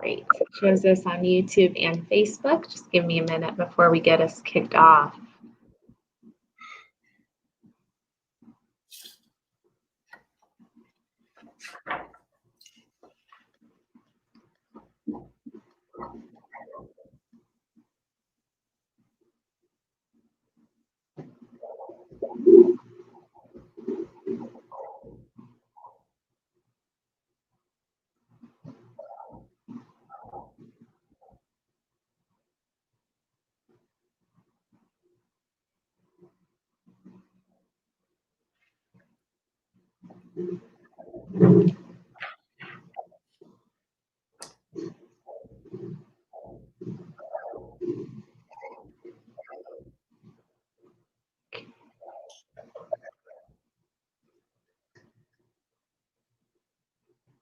Great. It shows us on YouTube and Facebook. Just give me a minute before we get us kicked off.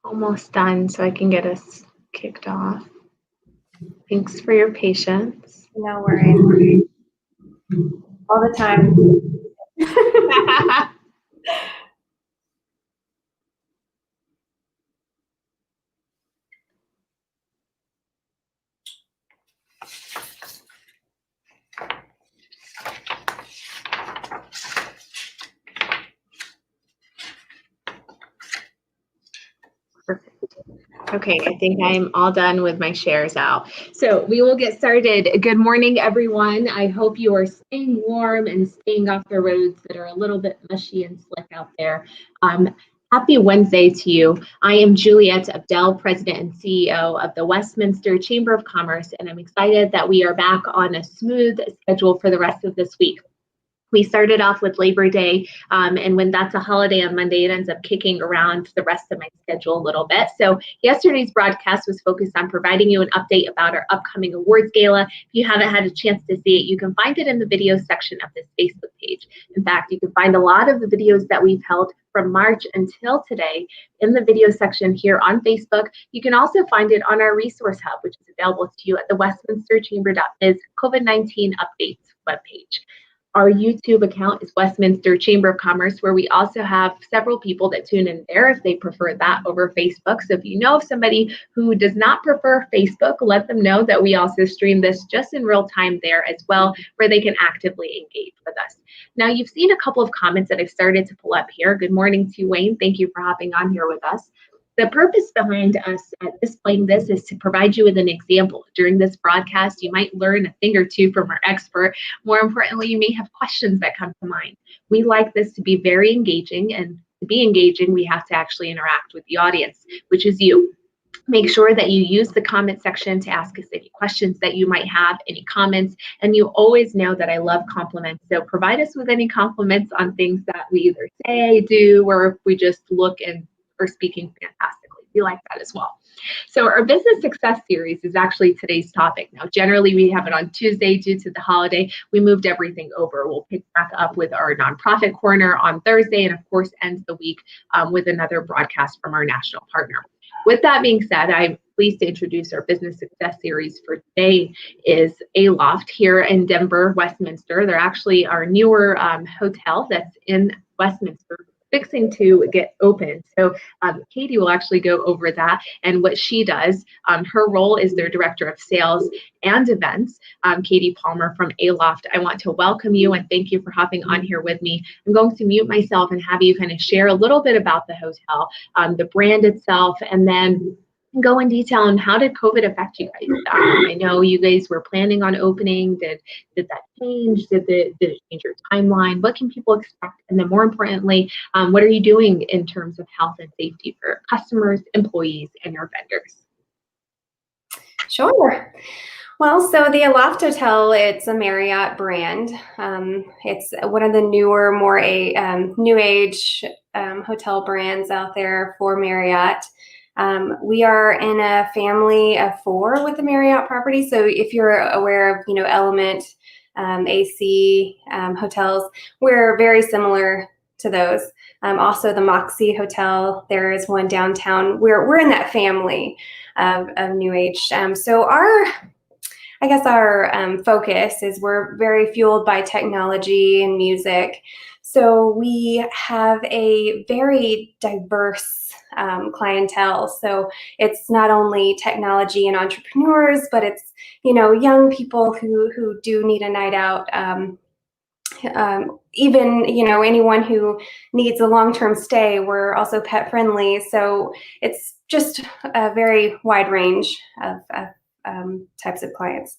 Almost done, so I can get us kicked off. Thanks for your patience. No worries. All the time. Perfect. Okay, I think I'm all done with my shares out. So we will get started. Good morning, everyone. I hope you are staying warm and staying off the roads that are a little bit mushy and slick out there. Happy Wednesday to you. I am Juliet Abdel, President and CEO of the Westminster Chamber of Commerce, and I'm excited that we are back on a smooth schedule for the rest of this week. We started off with Labor Day, and when that's a holiday on Monday, it ends up kicking around the rest of my schedule a little bit. So yesterday's broadcast was focused on providing you an update about our upcoming awards gala. If you haven't had a chance to see it, you can find it in the video section of this Facebook page. In fact, you can find a lot of the videos that we've held from March until today in the video section here on Facebook. You can also find it on our resource hub, which is available to you at the westminsterchamber.biz COVID-19 updates webpage. Our YouTube account is Westminster Chamber of Commerce, where we also have several people that tune in there if they prefer that over Facebook. So if you know of somebody who does not prefer Facebook, let them know that we also stream this just in real time there as well, where they can actively engage with us. Now, you've seen a couple of comments that I've started to pull up here. Good morning to Wayne. Thank you for hopping on here with us. The purpose behind us displaying this is to provide you with an example. During this broadcast, you might learn a thing or two from our expert. More importantly, you may have questions that come to mind. We like this to be very engaging, and to be engaging, we have to actually interact with the audience, which is you. Make sure that you use the comment section to ask us any questions that you might have, any comments, and you always know that I love compliments. So provide us with any compliments on things that we either say, do, or if we just look and are speaking fantastically. We like that as well. So our business success series is actually today's topic. Now, generally we have it on Tuesday due to the holiday. We moved everything over. We'll pick back up with our nonprofit corner on Thursday, and of course ends the week with another broadcast from our national partner. With that being said, I'm pleased to introduce our business success series for today is Aloft here in Denver, Westminster. They're actually our newer hotel that's in Westminster, fixing to get open. So Katie will actually go over that and what she does. Her role is their Director of Sales and Events. Katie Palmer from Aloft, I want to welcome you and thank you for hopping on here with me. I'm going to mute myself and have you kind of share a little bit about the hotel, the brand itself, and then go in detail on how did COVID affect you guys? I know you guys were planning on opening. Did that change? Did it change your timeline? What can people expect? And then more importantly, what are you doing in terms of health and safety for customers, employees, and your vendors? Sure. Well, so the Aloft Hotel, it's a Marriott brand. It's one of the newer, more new age hotel brands out there for Marriott. We are in a family of 4 with the Marriott property. So if you're aware of, Element, AC hotels, we're very similar to those. Also the Moxie Hotel, there is one downtown. We're in that family of new age. So our focus is we're very fueled by technology and music. So we have a very diverse clientele. So it's not only technology and entrepreneurs, but it's, young people who do need a night out. Even anyone who needs a long-term stay, we're also pet friendly, so it's just a very wide range of types of clients.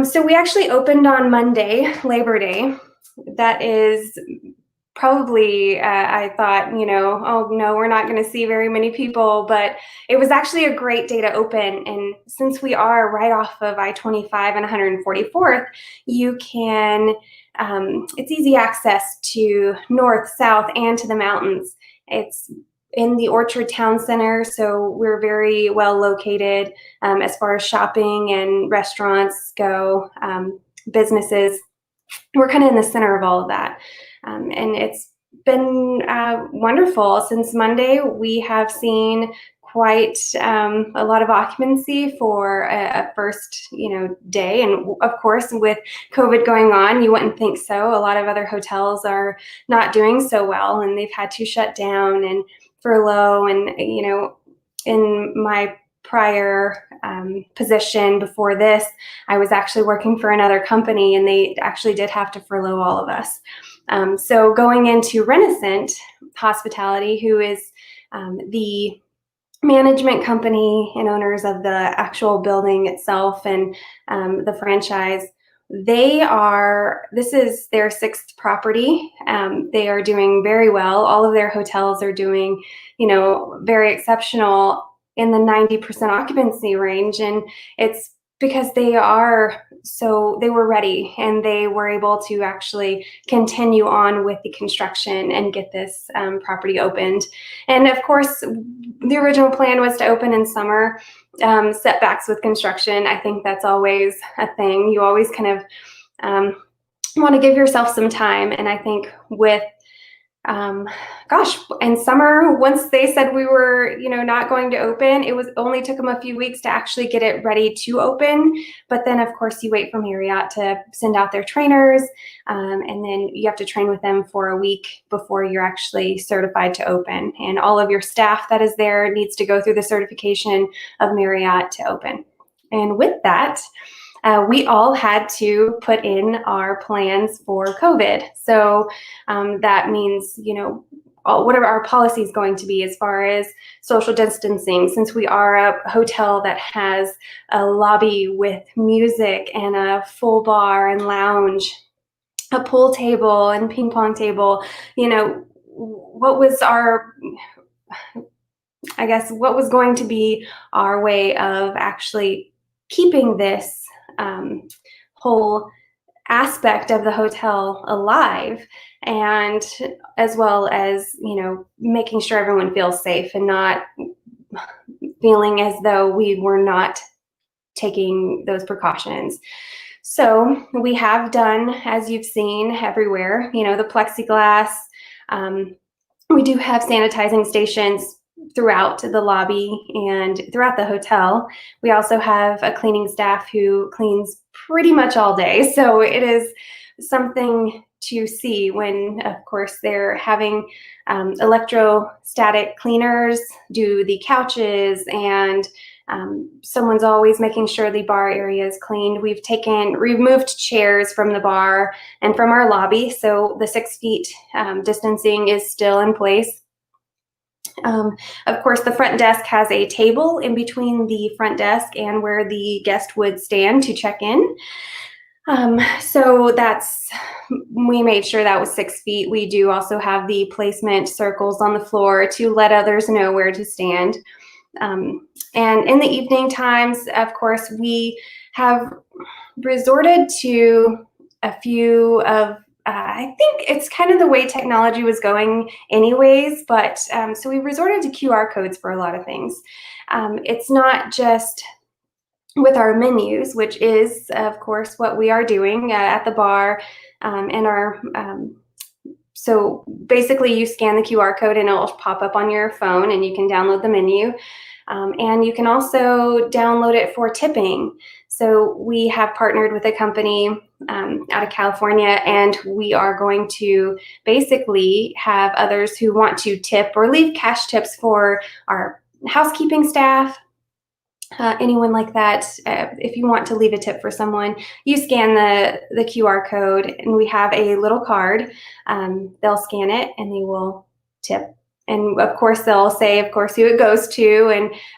So we actually opened on Monday, Labor Day. That is probably, I thought, oh no, we're not going to see very many people, but it was actually a great day to open. And since we are right off of I-25 and 144th, you can, it's easy access to north, south, and to the mountains. It's in the Orchard Town Center, so we're very well located as far as shopping and restaurants go, businesses. We're kind of in the center of all of that. And it's been wonderful. Since Monday, we have seen quite a lot of occupancy for a first day. And of course, with COVID going on, you wouldn't think so. A lot of other hotels are not doing so well, and they've had to shut down and furlough. And in my prior position before this, I was actually working for another company, and they actually did have to furlough all of us. So going into Renascent Hospitality, who is the management company and owners of the actual building itself and the franchise, this is their sixth property. They are doing very well. All of their hotels are doing, very exceptional, in the 90% occupancy range. And it's because they were ready, and they were able to actually continue on with the construction and get this property opened. And of course, the original plan was to open in summer. Setbacks with construction, I think that's always a thing. You always kind of want to give yourself some time. And I think with in summer, once they said we were, not going to open, it only took them a few weeks to actually get it ready to open. But then, of course, you wait for Marriott to send out their trainers, and then you have to train with them for a week before you're actually certified to open. And all of your staff that is there needs to go through the certification of Marriott to open. And with that, we all had to put in our plans for COVID. So that means, whatever our policy is going to be as far as social distancing, since we are a hotel that has a lobby with music and a full bar and lounge, a pool table and ping pong table. What was what was going to be our way of actually keeping this whole aspect of the hotel alive, and as well as making sure everyone feels safe and not feeling as though we were not taking those precautions. So we have done, as you've seen everywhere, the plexiglass. We do have sanitizing stations throughout the lobby and throughout the hotel. We also have a cleaning staff who cleans pretty much all day. So it is something to see when, of course, they're having electrostatic cleaners do the couches, and someone's always making sure the bar area is cleaned. We've removed chairs from the bar and from our lobby, so the 6 feet distancing is still in place. Of course, the front desk has a table in between the front desk and where the guest would stand to check in. So we made sure that was 6 feet. We do also have the placement circles on the floor to let others know where to stand. And in the evening times, of course, we have resorted to a few of I think it's kind of the way technology was going anyways, but so we resorted to QR codes for a lot of things. It's not just with our menus, which is, of course, what we are doing at the bar, and our so basically you scan the QR code and it'll pop up on your phone and you can download the menu. And you can also download it for tipping. So we have partnered with a company out of California, and we are going to basically have others who want to tip or leave cash tips for our housekeeping staff, anyone like that. If you want to leave a tip for someone, you scan the QR code, and we have a little card. They'll scan it and they will tip. And of course, they'll say, of course, who it goes to.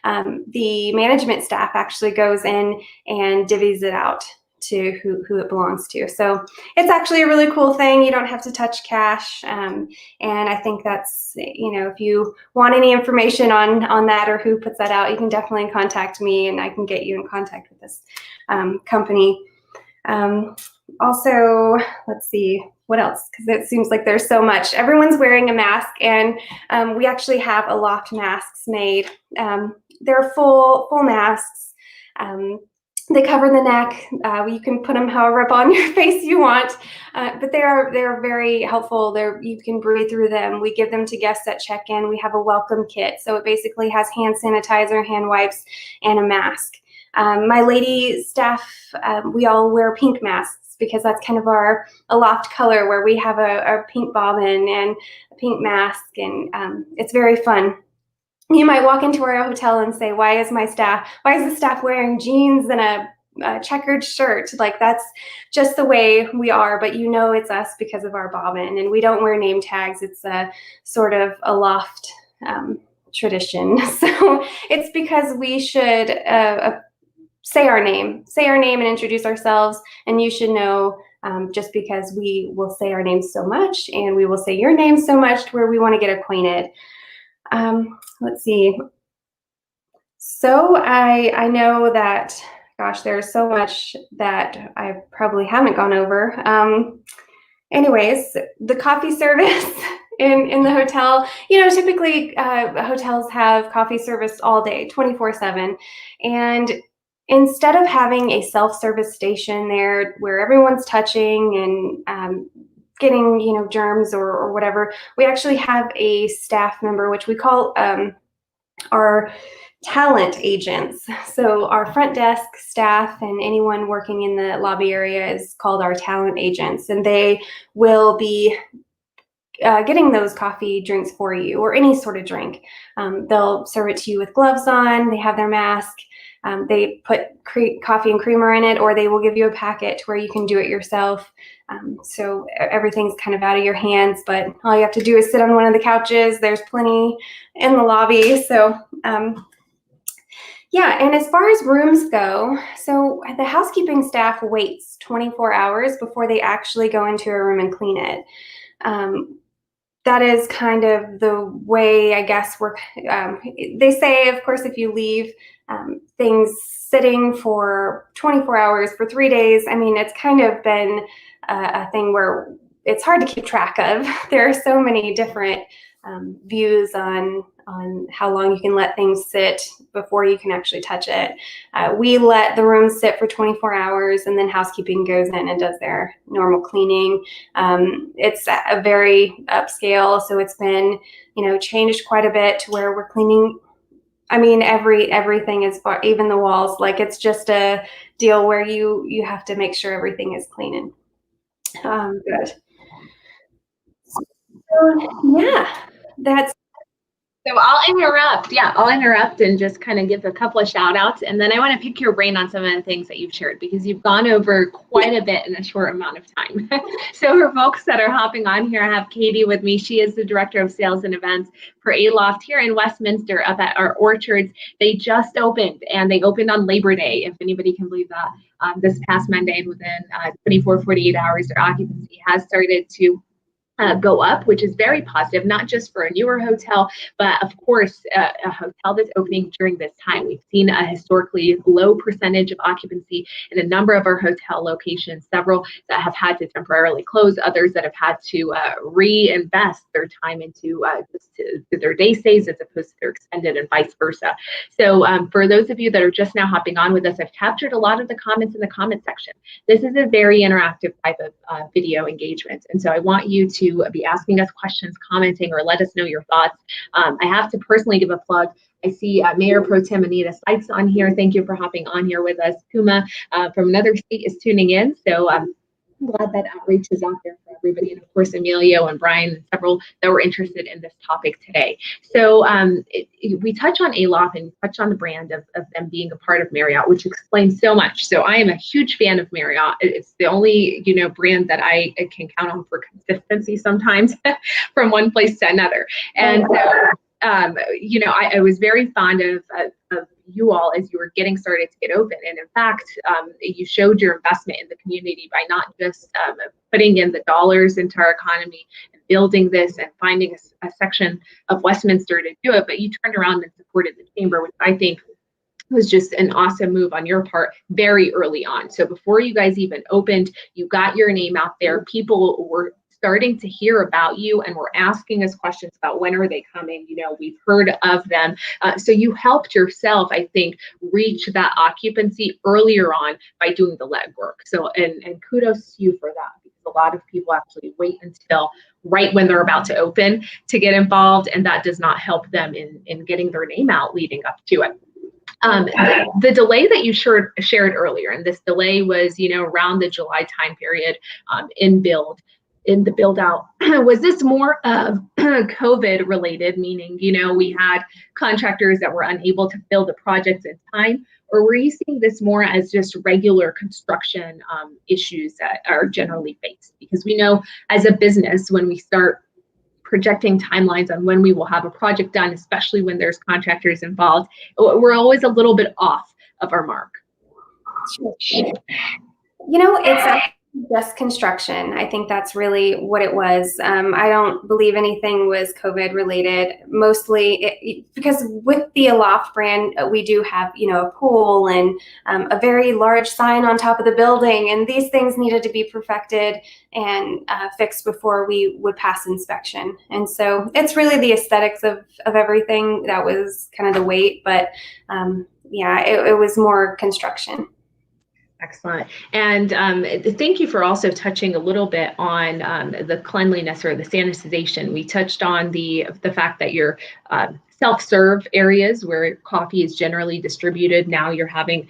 And the management staff actually goes in and divvies it out to who it belongs to. So it's actually a really cool thing. You don't have to touch cash. And I think that's, if you want any information on that or who puts that out, you can definitely contact me and I can get you in contact with this company. Also, let's see, what else? Because it seems like there's so much. Everyone's wearing a mask, and we actually have Aloft masks made. They're full masks. They cover the neck. You can put them however up on your face you want, but they're very helpful. You can breathe through them. We give them to guests at check-in. We have a welcome kit, so it basically has hand sanitizer, hand wipes, and a mask. My lady staff, we all wear pink masks because that's kind of our Aloft color, where we have a pink bobbin and a pink mask, and it's very fun. You might walk into our hotel and say, why is the staff wearing jeans and a checkered shirt? Like, that's just the way we are, but it's us because of our bobbin, and we don't wear name tags. It's a sort of Aloft tradition. So it's because we should say our name and introduce ourselves, and you should know, just because we will say our names so much, and we will say your name so much, to where we want to get acquainted. Let's see. So I know that, gosh, there's so much that I probably haven't gone over. Anyways, the coffee service in the hotel, typically hotels have coffee service all day, 24/7. And instead of having a self-service station there where everyone's touching and getting, germs or whatever, we actually have a staff member, which we call our talent agents. So our front desk staff and anyone working in the lobby area is called our talent agents, and they will be getting those coffee drinks for you, or any sort of drink. They'll serve it to you with gloves on. They have their mask. They put coffee and creamer in it, or they will give you a packet to where you can do it yourself. So everything's kind of out of your hands, but all you have to do is sit on one of the couches. There's plenty in the lobby. So yeah, and as far as rooms go, so the housekeeping staff waits 24 hours before they actually go into a room and clean it. That is kind of the way, I guess, they say, of course, if you leave things sitting for 24 hours for 3 days, I mean, it's kind of been a thing where it's hard to keep track of. There are so many different views on how long you can let things sit before you can actually touch it. We let the room sit for 24 hours, and then housekeeping goes in and does their normal cleaning. It's a very upscale, so it's been changed quite a bit to where we're cleaning. I mean, everything is, even the walls. Like, it's just a deal where you have to make sure everything is clean and good. So yeah, that's. So I'll interrupt. Yeah, I'll interrupt and just kind of give a couple of shout outs. And then I want to pick your brain on some of the things that you've shared, because you've gone over quite a bit in a short amount of time. So for folks that are hopping on here, I have Katie with me. She is the Director of Sales and Events for Aloft here in Westminster up at our Orchards. They just opened, and they opened on Labor Day, if anybody can believe that. This past Monday, and within 24, 48 hours, their occupancy has started to go up, which is very positive, not just for a newer hotel, but of course, a hotel that's opening during this time. We've seen a historically low percentage of occupancy in a number of our hotel locations, several that have had to temporarily close, others that have had to reinvest their time into their day stays as opposed to their extended, and vice versa. So for those of you that are just now hopping on with us, I've captured a lot of the comments in the comment section. This is a very interactive type of video engagement, and so I want you to be asking us questions, commenting, or let us know your thoughts. I have to personally give a plug. I see Mayor Pro Tem Anita Sykes on here. Thank you for hopping on here with us. Puma from another state is tuning in. So I'm glad that outreach is out there for everybody. And of course, Emilio and Brian and several that were interested in this topic today. So we touch on Aloft and touch on the brand of them being a part of Marriott, which explains so much. So I am a huge fan of Marriott. It's the only, brand that I can count on for consistency sometimes from one place to another. And so, I was very fond of you all as you were getting started to get open. And in fact, you showed your investment in the community by not just putting in the dollars into our economy and building this and finding a section of Westminster to do it, but you turned around and supported the chamber, which I think was just an awesome move on your part very early on. So before you guys even opened, you got your name out there. People were starting to hear about you and were asking us questions about when are they coming. We've heard of them. So you helped yourself, I think, reach that occupancy earlier on by doing the legwork. So, and kudos to you for that, because a lot of people actually wait until right when they're about to open to get involved, and that does not help them in getting their name out leading up to it. The delay that you shared earlier, and this delay was, around the July time period in the build out, was this more of COVID related, meaning, we had contractors that were unable to build the projects in time, or were you seeing this more as just regular construction issues that are generally faced? Because we know as a business, when we start projecting timelines on when we will have a project done, especially when there's contractors involved, we're always a little bit off of our mark. It's actually just construction. I think that's really what it was. I don't believe anything was COVID related, mostly because with the Aloft brand, we do have, a pool and a very large sign on top of the building. And these things needed to be perfected and fixed before we would pass inspection. And so it's really the aesthetics of everything that was kind of the weight. But it was more construction. Excellent. And thank you for also touching a little bit on the cleanliness or the sanitization. We touched on the fact that your self-serve areas where coffee is generally distributed, now you're having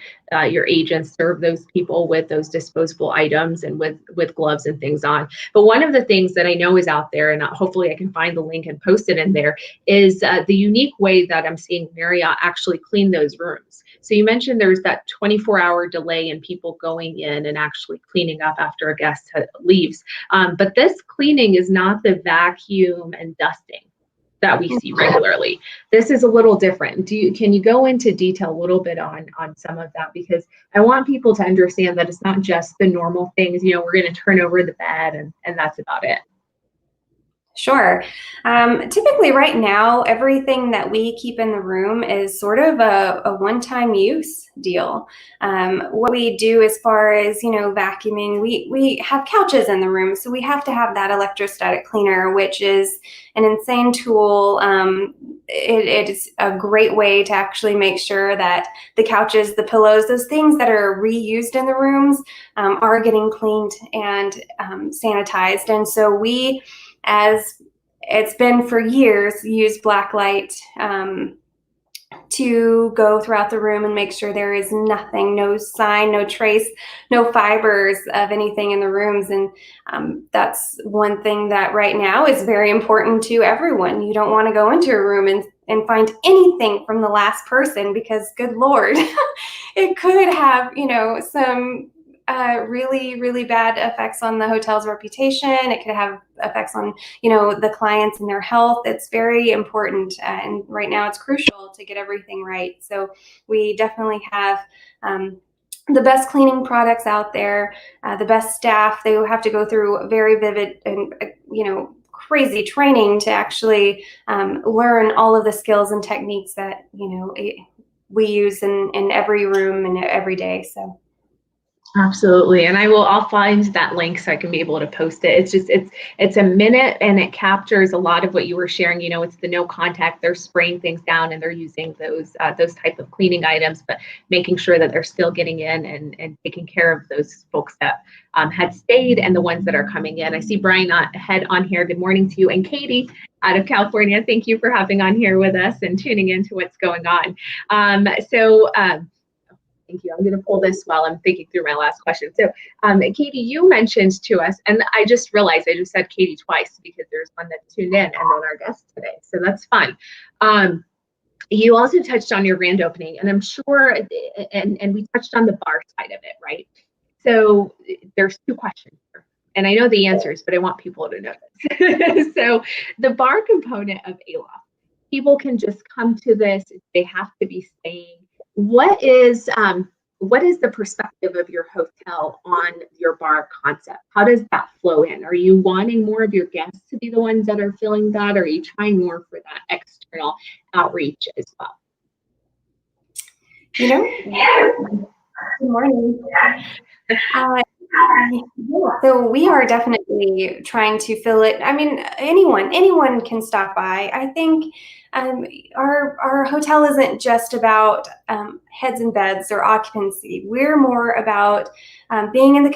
your agents serve those people with those disposable items and with gloves and things on. But one of the things that I know is out there, and hopefully I can find the link and post it in there, is the unique way that I'm seeing Marriott actually clean those rooms. So you mentioned there's that 24-hour delay in people going in and actually cleaning up after a guest leaves. But this cleaning is not the vacuum and dusting that we see regularly. This is a little different. Can you go into detail a little bit on some of that? Because I want people to understand that it's not just the normal things, we're going to turn over the bed and that's about it. Sure. Typically right now, everything that we keep in the room is sort of a one-time use deal. What we do as far as, vacuuming, we have couches in the room, so we have to have that electrostatic cleaner, which is an insane tool. It is a great way to actually make sure that the couches, the pillows, those things that are reused in the rooms are getting cleaned and sanitized. And so we, as it's been for years, use black light to go throughout the room and make sure there is nothing, no sign, no trace, no fibers of anything in the rooms. And that's one thing that right now is very important to everyone. You don't want to go into a room and find anything from the last person, because good Lord, it could have, some really, really bad effects on the hotel's reputation. It could have effects on, the clients and their health. It's very important. And right now it's crucial to get everything right. So we definitely have the best cleaning products out there, the best staff. They have to go through very vivid and, crazy training to actually learn all of the skills and techniques that, we use in every room and every day. So. Absolutely. And I'll find that link so I can be able to post it. It's a minute and it captures a lot of what you were sharing. It's the no contact, they're spraying things down and they're using those type of cleaning items, but making sure that they're still getting in and taking care of those folks that had stayed and the ones that are coming in. I see Brian ahead on here. Good morning to you. And Katie out of California, thank you for hopping on here with us and tuning into what's going on. Thank you. I'm going to pull this while I'm thinking through my last question. So, Katie, you mentioned to us, and I just realized I just said Katie twice because there's one that tuned in and then our guest today. So that's fun. You also touched on your grand opening, and I'm sure, and we touched on the bar side of it, right? So there's two questions here, and I know the answers, but I want people to know this. So the bar component of Aloft, people can just come to this; they have to be staying. What is the perspective of your hotel on your bar concept? How does that flow in? Are you wanting more of your guests to be the ones that are feeling that? Or are you trying more for that external outreach as well? Good morning. So we are definitely trying to fill it. I mean, anyone can stop by. I think our hotel isn't just about heads and beds or occupancy. We're more about being in the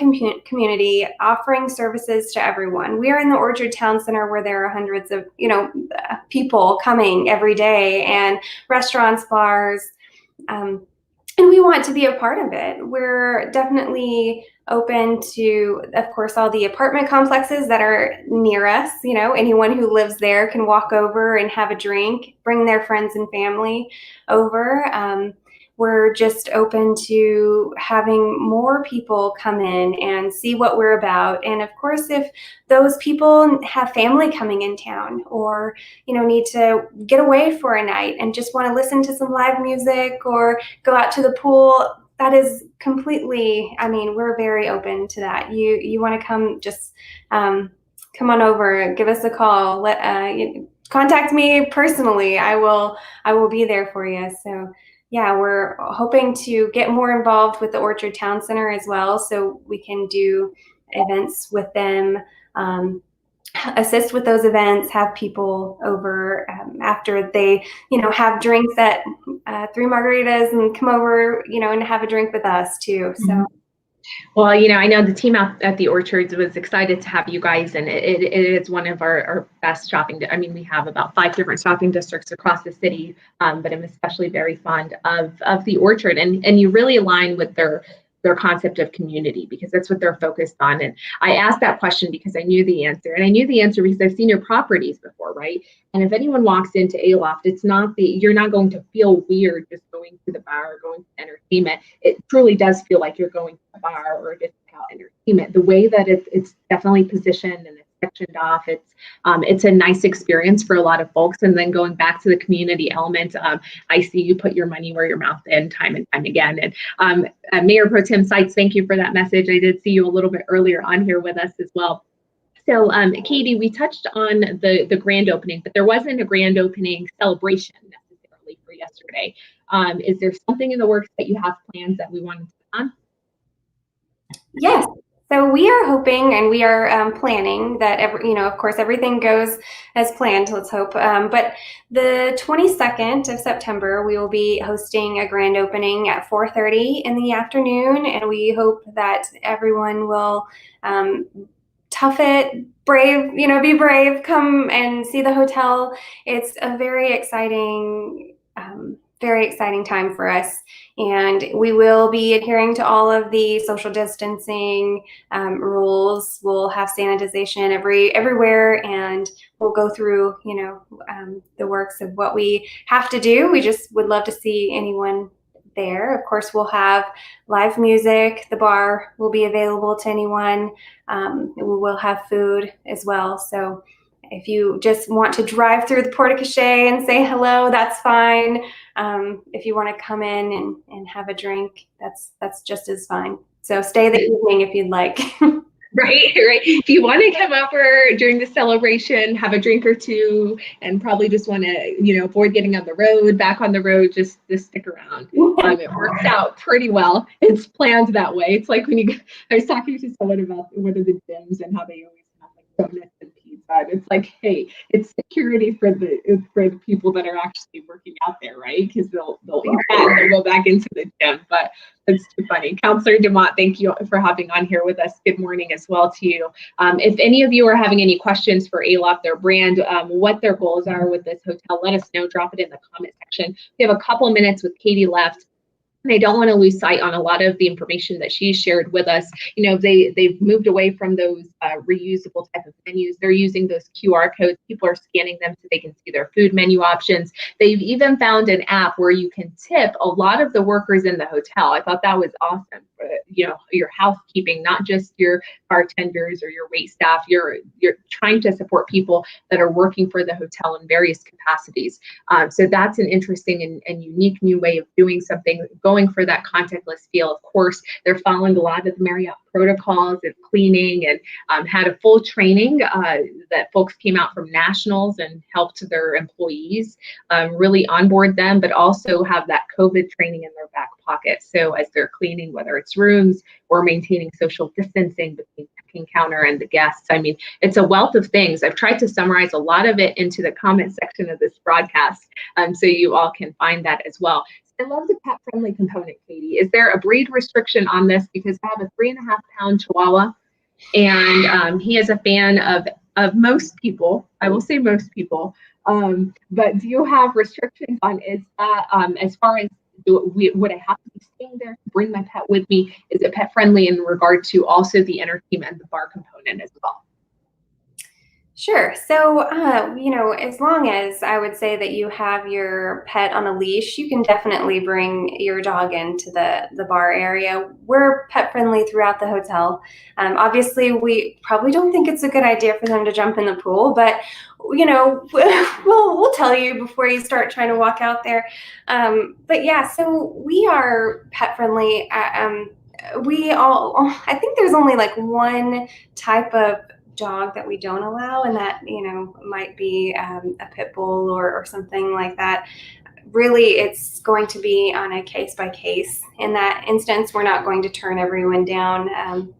community, offering services to everyone. We are in the Orchard Town Center where there are hundreds of people coming every day, and restaurants, bars. And we want to be a part of it. We're definitely open to, of course, all the apartment complexes that are near us. Anyone who lives there can walk over and have a drink, bring their friends and family over. We're just open to having more people come in and see what we're about. And of course, if those people have family coming in town or, need to get away for a night and just want to listen to some live music or go out to the pool, that is completely, we're very open to that. You want to come, just come on over, give us a call, contact me personally. I will be there for you. So yeah, we're hoping to get more involved with the Orchard Town Center as well, so we can do events with them, assist with those events, have people over after they, have drinks at 3 margaritas and come over, and have a drink with us too. So. Well, I know the team out at the Orchards was excited to have you guys, and it is one of our best shopping. We have about 5 different shopping districts across the city, but I'm especially very fond of the Orchard, and you really align with their concept of community, because that's what they're focused on. And I asked that question because I knew the answer, and I knew the answer because I've seen your properties before, right? And if anyone walks into Aloft, you're not going to feel weird just going to the bar or going to entertainment. It truly does feel like you're going to a bar or just entertainment. The way that it's definitely positioned and it's sectioned off, it's a nice experience for a lot of folks. And then going back to the community element, I see you put your money where your mouth is time and time again. And Mayor Pro Tem Seitz, thank you for that message. I did see you a little bit earlier on here with us as well. So Katie, we touched on the grand opening, but there wasn't a grand opening celebration necessarily for yesterday. Is there something in the works that you have plans that we wanted to put on? Yes. So we are hoping, and we are planning that of course, everything goes as planned. Let's hope. But the 22nd of September, we will be hosting a grand opening at 4:30 in the afternoon, and we hope that everyone will tough it, brave. Be brave. Come and see the hotel. It's a very exciting time for us, and we will be adhering to all of the social distancing rules. We'll have sanitization everywhere, and we'll go through the works of what we have to do. We just would love to see anyone there. Of course, we'll have live music. The bar will be available to anyone. We will have food as well. So if you just want to drive through the porte cochere and say hello, that's fine. If you want to come in and have a drink, that's just as fine. So stay the evening if you'd like. Right. If you want to come over during the celebration, have a drink or two, and probably just want to, avoid getting on the road, back on the road, just stick around. It works out pretty well. It's planned that way. It's like I was talking to someone about what are the gyms and how they always have like donuts and pizza. And it's like, hey, it's security for the people that are actually working out there, right? Because they'll eat that and they'll go back into the gym. But it's too funny. Counselor DeMott, thank you for hopping on here with us. Good morning as well to you. If any of you are having any questions for Aloft, their brand, what their goals are with this hotel, let us know. Drop it in the comment section. We have a couple minutes with Katie left. And I don't want to lose sight on a lot of the information that she shared with us. They've moved away from those reusable type of menus. They're using those QR codes. People are scanning them so they can see their food menu options. They've even found an app where you can tip a lot of the workers in the hotel. I thought that was awesome. Your housekeeping, not just your bartenders or your wait staff. You're trying to support people that are working for the hotel in various capacities. So that's an interesting and unique new way of doing something, going for that contactless feel. Of course, they're following a lot of the Marriott protocols of cleaning, and had a full training that folks came out from nationals and helped their employees really onboard them, but also have that COVID training in their back pocket. So as they're cleaning, whether it's rooms or maintaining social distancing between check-in counter and the guests. I mean, it's a wealth of things. I've tried to summarize a lot of it into the comment section of this broadcast, so you all can find that as well. I love the pet friendly component, Katie. Is there a breed restriction on this? Because I have a 3.5-pound Chihuahua, and he is a fan of most people. I will say most people. But do you have restrictions on as far as would I have to be staying there to bring my pet with me? Is it pet friendly in regard to also the entertainment and the bar component as well? Sure. So, as long as I would say that you have your pet on a leash, you can definitely bring your dog into the bar area. We're pet friendly throughout the hotel. Obviously, we probably don't think it's a good idea for them to jump in the pool, but we'll tell you before you start trying to walk out there. But yeah, so we are pet friendly. I think there's only like one type of dog that we don't allow, and that might be a pit bull or something like that. Really, it's going to be on a case by case. In that instance, we're not going to turn everyone down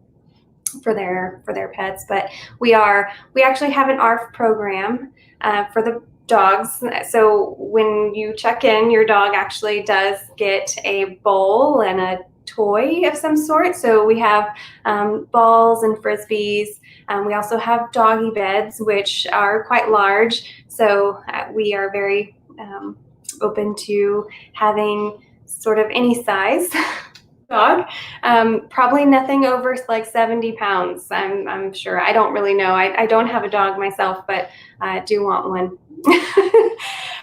for their pets, but we actually have an ARF program for the dogs. So when you check in, your dog actually does get a bowl and a toy of some sort. So we have balls and frisbees. We also have doggy beds, which are quite large. So we are very open to having sort of any size dog. Probably nothing over like 70 pounds. I'm sure. I don't really know. I don't have a dog myself, but I do want one.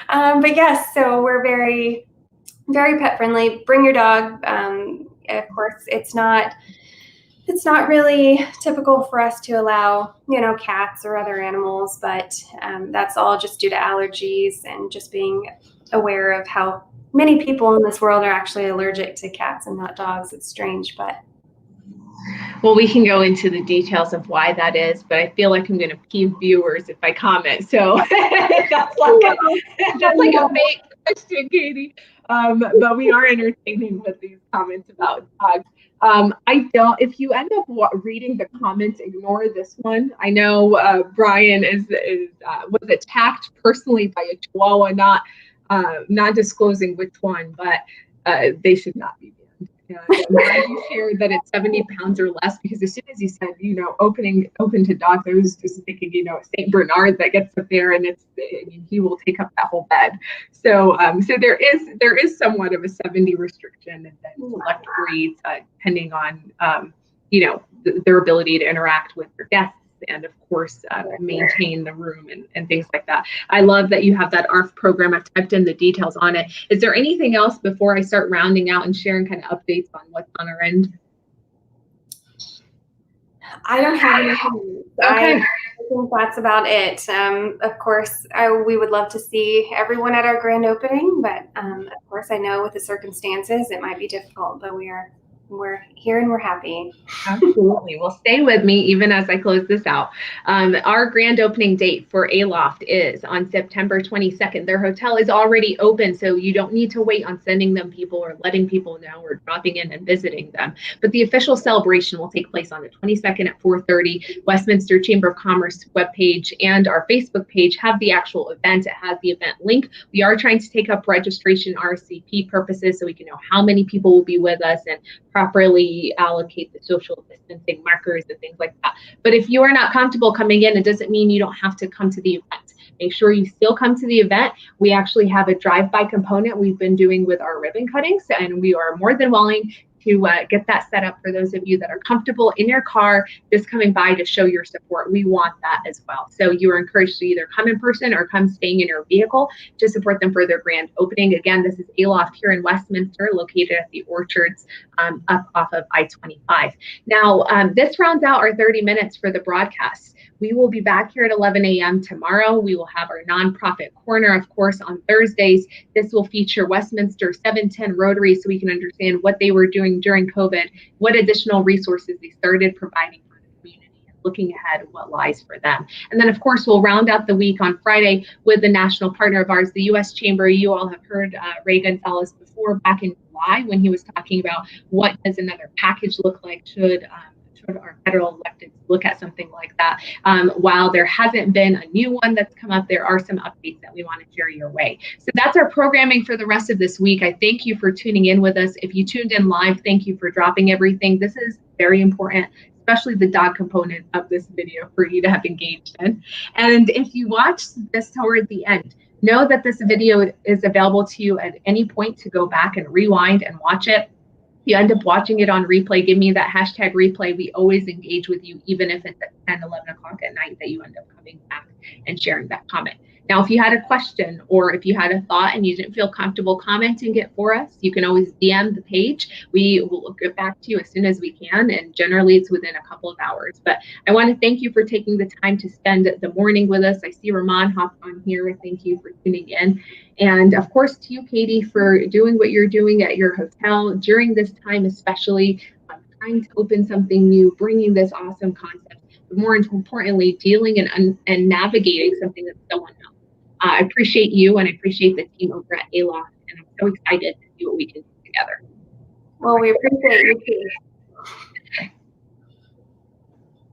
But yes, so we're very, very pet friendly. Bring your dog. Of course, it's not really typical for us to allow, cats or other animals, but that's all just due to allergies and just being aware of how many people in this world are actually allergic to cats and not dogs. It's strange, but. Well, we can go into the details of why that is, but I feel like I'm going to peeve viewers if I comment. So that's like a fake question, Katie. But we are entertaining with these comments about dogs. If you end up reading the comments, ignore this one. I know Brian was attacked personally by a Chihuahua, not disclosing which one, but they should not be banned. I'm glad you shared that it's 70 pounds or less, because as soon as you said, open to dogs, I was just thinking, St. Bernard that gets up there and he will take up that whole bed. So there is somewhat of a 70 restriction, and then select breeds, depending on, their ability to interact with their guests, and of course maintain the room and things like that. I love that you have that ARF program. I've typed in the details on it. Is there anything else before I start rounding out and sharing kind of updates on what's on our end? I don't have anything. Okay. I think that's about it. Of course, we would love to see everyone at our grand opening, but of course I know with the circumstances it might be difficult, but we're here and we're happy. Absolutely. Well, stay with me even as I close this out. Our grand opening date for Aloft is on September 22nd. Their hotel is already open, so you don't need to wait on sending them people or letting people know or dropping in and visiting them. But the official celebration will take place on the 22nd at 4:30. Westminster Chamber of Commerce webpage and our Facebook page have the actual event. It has the event link. We are trying to take up registration RSVP purposes so we can know how many people will be with us and properly allocate the social distancing markers and things like that. But if you are not comfortable coming in, it doesn't mean you don't have to come to the event. Make sure you still come to the event. We actually have a drive-by component we've been doing with our ribbon cuttings, and we are more than willing to get that set up for those of you that are comfortable in your car, just coming by to show your support. We want that as well. So you are encouraged to either come in person or come staying in your vehicle to support them for their grand opening. Again, this is Aloft here in Westminster, located at the Orchards up off of I-25. Now, this rounds out our 30 minutes for the broadcast. We will be back here at 11 a.m. tomorrow. We will have our nonprofit corner, of course, on Thursdays. This will feature Westminster 710 Rotary so we can understand what they were doing during COVID, what additional resources they started providing for the community, and looking ahead at what lies for them. And then, of course, we'll round out the week on Friday with the national partner of ours, the U.S. Chamber. You all have heard Ray Gonzalez before, back in July, when he was talking about what does another package look like should our federal electeds look at something like that. While there hasn't been a new one that's come up, there are some updates that we want to share your way. So that's our programming for the rest of this week. I thank you for tuning in with us. If you tuned in live, thank you for dropping everything. This is very important, especially the dog component of this video for you to have engaged in. And if you watch this toward the end, know that this video is available to you at any point to go back and rewind and watch it. If you end up watching it on replay, give me that hashtag replay. We always engage with you, even if it's at 10, 11 o'clock at night that you end up coming back and sharing that comment. Now, if you had a question or if you had a thought and you didn't feel comfortable commenting it for us, you can always DM the page. We will get back to you as soon as we can, and generally it's within a couple of hours. But I want to thank you for taking the time to spend the morning with us. I see Ramon hop on here. Thank you for tuning in. And of course, to you, Katie, for doing what you're doing at your hotel during this time, especially trying to open something new, bringing this awesome concept, but more importantly, dealing and navigating something that's so unknown. I appreciate you, and I appreciate the team over at Aloft, and I'm so excited to see what we can do together. Well, we appreciate you too.